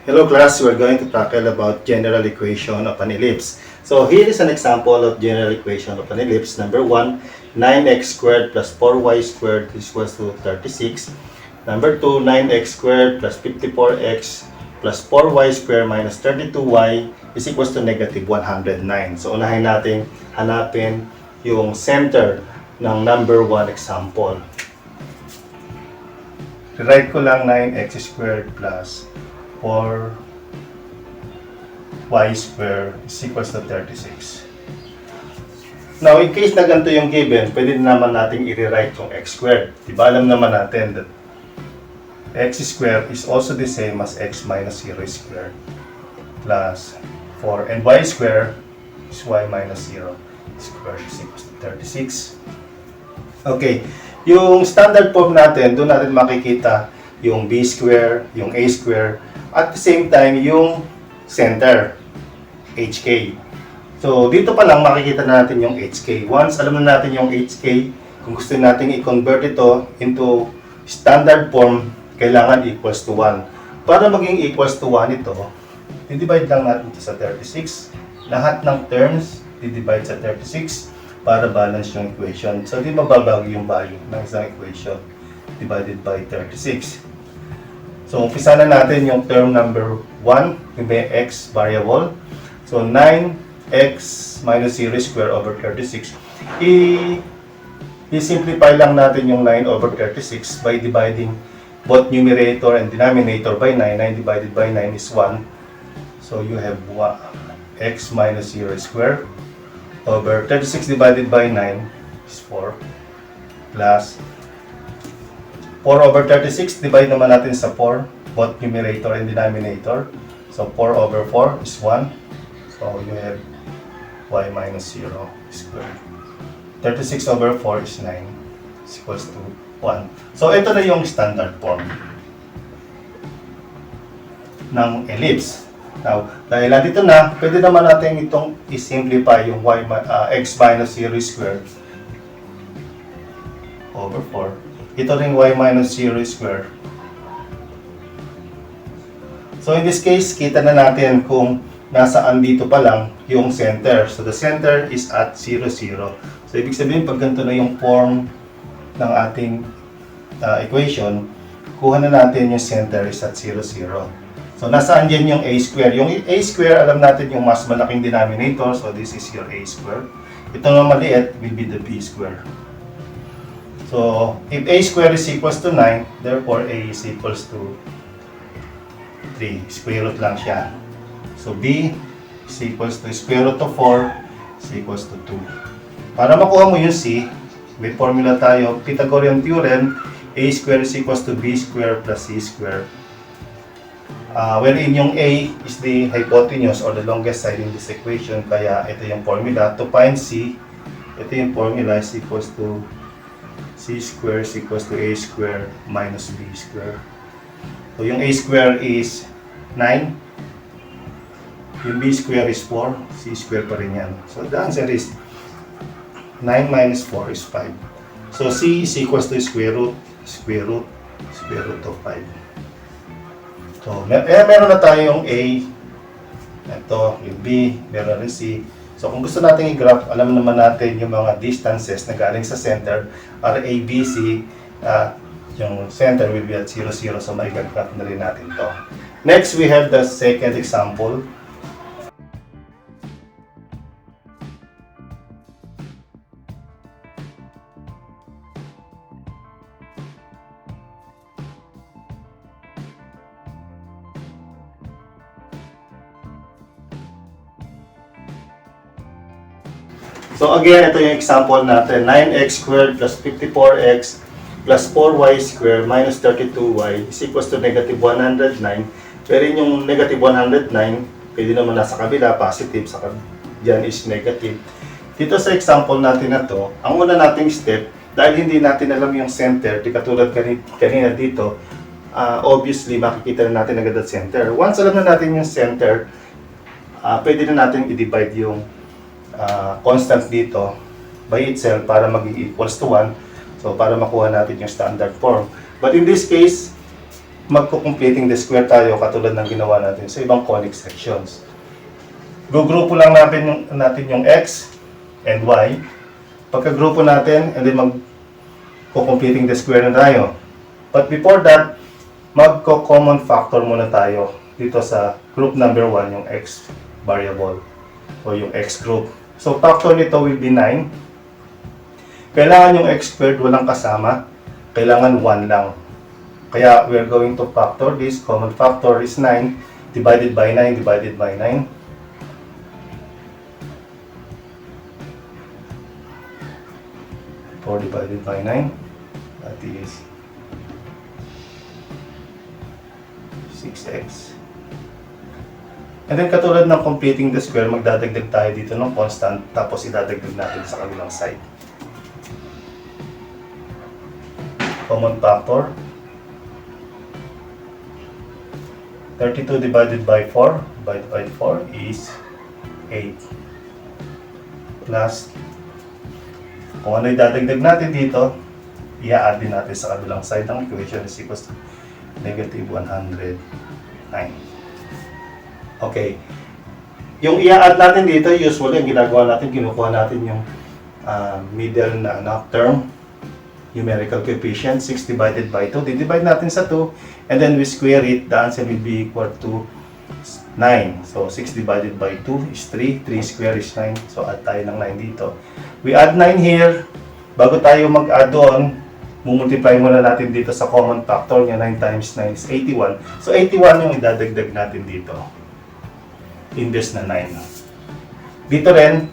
Hello class, we're going to tackle about general equation of an ellipse. So here is an example of general equation of an ellipse. Number 1, 9x squared plus 4y squared is equals to 36. Number 2, 9x squared plus 54x plus 4y squared minus 32y is equals to negative 109. So unahin natin hanapin yung center ng number 1 example. Rewrite ko lang 9x squared plus 4y squared is equals to 36. Now, in case na ganito yung given, pwede naman natin i-rewrite yung x squared. Diba alam naman natin that x squared is also the same as x minus 0 squared plus 4 and y squared is y minus 0 squared is equals to 36. Okay, yung standard form natin, doon natin makikita yung b squared, yung a squared, at the same time, yung center, HK. So, dito pa lang makikita natin yung HK. Once alam na natin yung HK, kung gusto natin i-convert ito into standard form, kailangan equals to 1. Para maging equals to 1 ito, i-divide lang natin ito sa 36. Lahat ng terms, i-divide sa 36 para balance yung equation. So, di mababago yung value ng isang equation divided by 36. So, umpisa na natin yung term number 1, yung may x variable. So, 9x minus 0 square over 36. I-simplify lang natin yung 9 over 36 by dividing both numerator and denominator by 9. 9 divided by 9 is 1. So, you have x minus 0 square over 36 divided by 9 is 4 plus 4 over 36, divide naman natin sa 4, both numerator and denominator. So 4 over 4 is 1. So you have y minus 0 squared. 36 over 4 is 9 is equals to 1. So ito na yung standard form ng ellipse. Now, dahil nandito na, pwede naman natin itong i-simplify yung x minus 0 squared over 4. Ito rin y minus 0 square. So in this case, kita na natin kung nasaan dito pa lang yung center. So the center is at 0, 0. So ibig sabihin, pag ganito na yung form ng ating equation, kuha na natin yung center is at 0, 0. So nasaan dyan yung a square? Yung a square, alam natin yung mas malaking denominator. So this is your a square. Ito na maliit will be the b square. So, if a square is equals to 9, therefore a is equals to 3. Square root lang siya. So, b is equals to square root of 4 is equals to 2. Para makuha mo yung c, may formula tayo, Pythagorean theorem, a square is equals to b square plus c square. Wherein yung a is the hypotenuse or the longest side in this equation, kaya ito yung formula. To find c, ito yung formula is equals to c square is equals to a square minus b square. So yung a square is 9, yung b square is 4, c square pa rin yan. So the answer is 9 minus 4 is 5. So c is equals to square root of 5. So meron na tayong a, ito yung b, meron rin c. So kung gusto natin i-graph, alam naman natin yung mga distances na galing sa center are A, B, C. Yung center will be at 0, 0. So may graph na rin natin to. Next, we have the second example. So again, ito yung example natin. 9x squared plus 54x plus 4y squared minus 32y is equals to negative 109. Pero yung negative 109, pwede naman nasa kabila, positive, saka dyan is negative. Dito sa example natin na to, ang una nating step, dahil hindi natin alam yung center, di katulad kanina dito, obviously makikita na natin agad at center. Once alam na natin yung center, pwede na natin i-divide yung constant dito by itself para maging equals to 1. So, para makuha natin yung standard form. But in this case, magko-completing the square tayo katulad ng ginawa natin sa ibang conic sections. Gugrupo lang natin yung x and y. Pagkagrupo natin, and then magko-completing the square na tayo. But before that, magko-common factor muna tayo dito sa group number 1, yung x variable o yung x group. So factor nito will be 9. Kailangan yung x squared walang kasama, kailangan 1 lang. Kaya we are going to factor this. Common factor is 9 divided by 9 divided by 9. Divided by 9, that is 6x. And then katulad ng completing the square, magdadagdag tayo dito ng constant, tapos idadagdag natin sa kabilang side. Common factor, 32 divided by 4 is 8 plus kung ano idadagdag natin dito, i-add din natin sa kabilang side ng equation is equals to negative 109. Okay. Yung i-add natin dito, usually ang ginagawa natin, kinukuha natin yung middle na term, numerical coefficient, 6 divided by 2. Di-divide natin sa 2, and then we square it, the answer will be equal to 9. So 6 divided by 2 is 3. 3 square is 9. So add tayo ng 9 dito. We add 9 here. Bago tayo mag-add doon, mumultiply muna natin dito sa common factor niya. 9 times 9 is 81. So 81 yung idadagdag natin dito. Imbes na 9. Dito rin,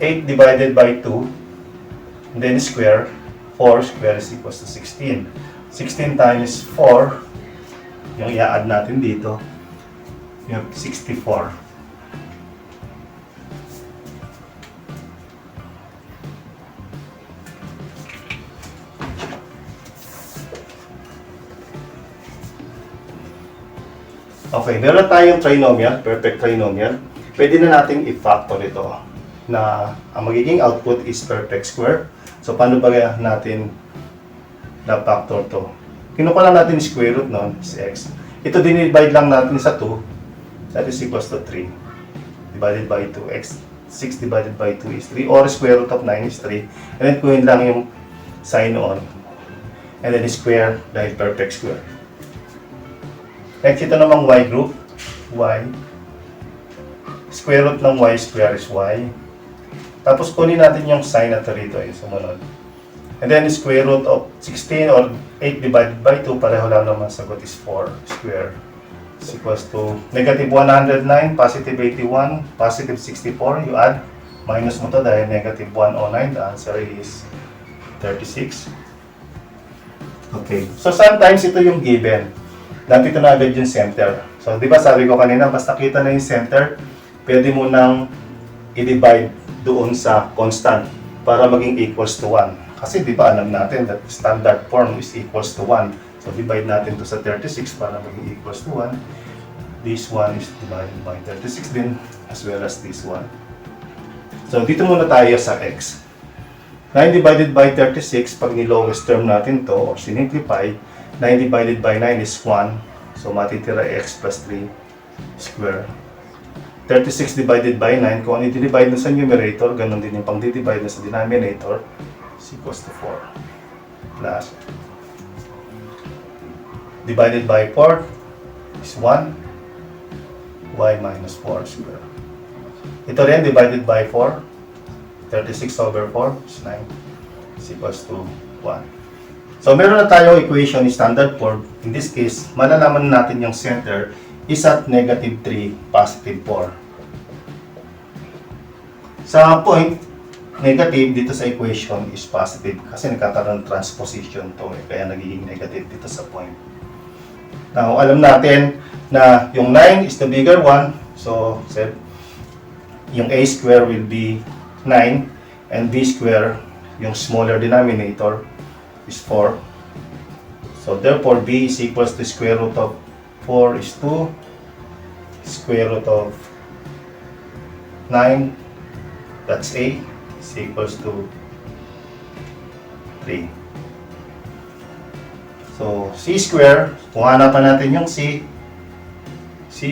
8 divided by 2. And then square. 4 square is equals to 16. 16 times 4. Yung i-add natin dito. You have 64. Okay, meron tayong trinomial, perfect trinomial. Pwede na nating i-factor ito na ang magiging output is perfect square. So, paano ba natin na-factor to? Kinuha lang natin square root nun, is x. Ito dinivide lang natin sa 2. That is equals to 3. Divided by 2. X, 6 divided by 2 is 3. Or square root of 9 is 3. And then kuhin lang yung sign on. And then square dahil perfect square. Next, ito namang y group. Y. Square root ng y square is y. Tapos kunin natin yung sign na ito rito. Yung sumunod. And then square root of 16 or 8 divided by 2. Pareho lang naman sagot is 4 square. Is equals to negative 109, positive 81, positive 64. You add. Minus mo to dahil negative 109. The answer is 36. Okay. So sometimes ito yung given. Nandito na agad yung center. So, di ba sabi ko kanina, basta kita na yung center, pwede mo nang i-divide doon sa constant para maging equals to 1. Kasi di ba alam natin that standard form is equals to 1. So, divide natin to sa 36 para maging equals to 1. This one is divided by 36 din, as well as this one. So, dito muna tayo sa x. 9 divided by 36, pag ni-lowest term natin to, or sinimplify, 9 divided by 9 is 1. So, matitira x plus 3 square. 36 divided by 9, kung ano i-divide na sa numerator, ganun din yung pang-divide na sa denominator, is equals to 4. Plus, divided by 4 is 1. Y minus 4 square. Ito rin, divided by 4. 36 over 4 is 9. Is equals to 1. So, meron na tayong equation ni standard form. In this case, malalaman natin yung center is at negative 3, positive 4. Sa point, negative dito sa equation is positive kasi nagkakaroon transposition to kaya nagiging negative dito sa point. Now, alam natin na yung 9 is the bigger one. So, yung a square will be 9 and b square, yung smaller denominator, is 4. So therefore b is equals to square root of 4 is 2. Square root of 9, that's a, is equals to 3. So, C square, kung hanapan natin yung C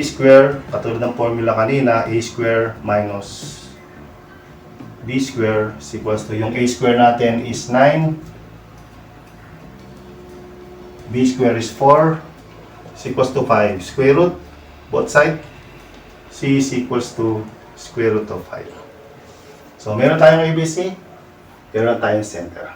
square, katulad ng formula kanina, A square minus B square is equals to, yung A square natin is 9, B square is 4, is equals to 5. Square root, both side, C is equals to square root of 5. So, meron tayong ABC, meron tayong center.